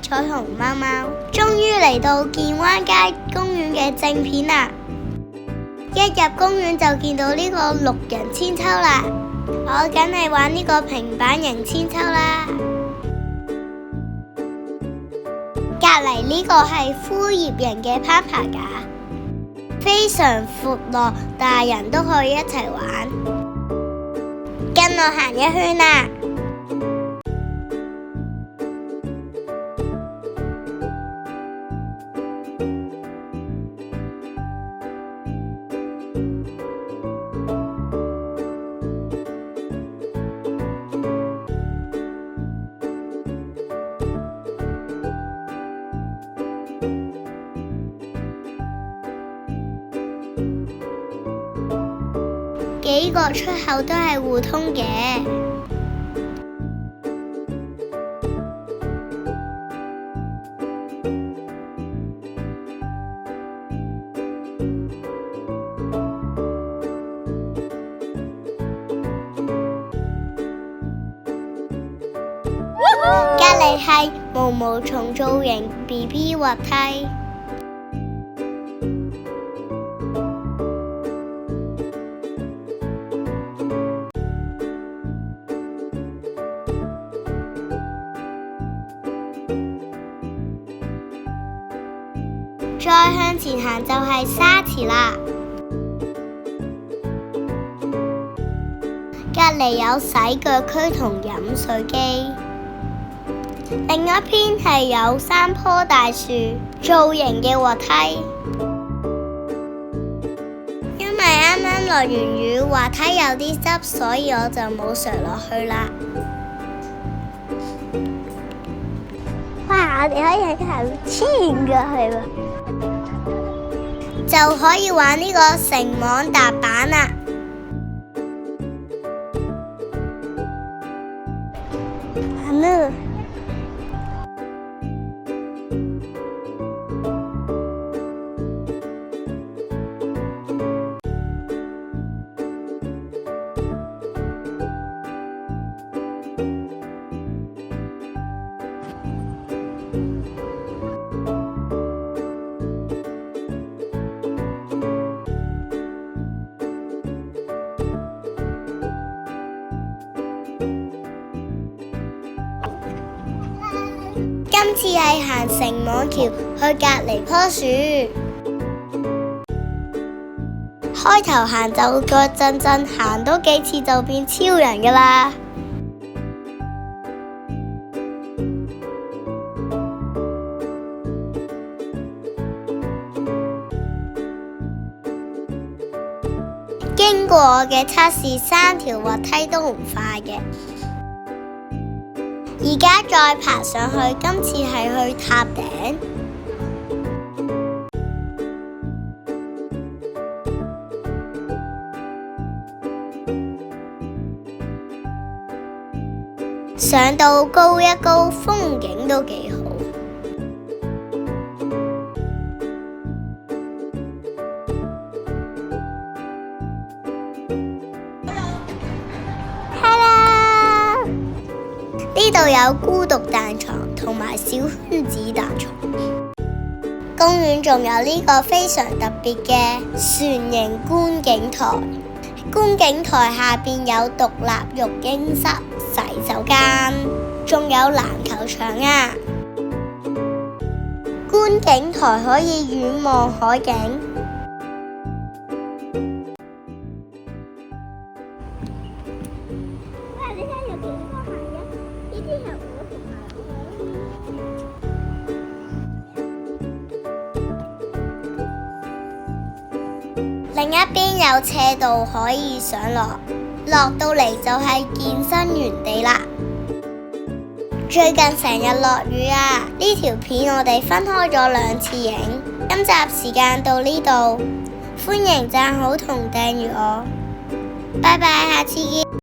彩虹貓貓，終於嚟到建灣街公園嘅正片啦！一入公園就見到呢個6人韆鞦啦，我梗係玩呢個平板型韆鞦啦。隔籬呢個係枯葉型嘅攀爬架，非常闊落，大人都可以一齊玩。跟我行一圈啦！幾個出口都係互通嘅。隔離係毛毛蟲造型 BB 滑梯。再向前行就係沙池啦，隔離有洗腳區同飲水機，另一邊係有3棵大樹造型嘅滑梯。因為啱啱落完雨，滑梯有啲濕，所以我就冇上落去啦。哇！我哋可以喺頭穿過去喎，就可以玩呢個繩網踏板啦。玩啦！今次係行繩網橋去隔離棵樹，開頭行就腳震震，行多幾次就變超人㗎啦。經過我嘅測試，3條滑梯都唔快嘅。而家再爬上去，今次係去塔頂。上到高一高，風景都幾好。呢度有孤獨彈床同埋小圈子彈床。公園仲有呢個非常特別嘅船形觀景台，觀景台下邊有獨立育嬰室、洗手間，仲有籃球場啊！觀景台可以遠望海景。另一邊有斜道可以上落，落到嚟就係健身園地啦。最近成日落雨啊，呢條片我哋分開咗2次影。今集時間到呢度，歡迎讚好同訂閱我，拜拜，下次見。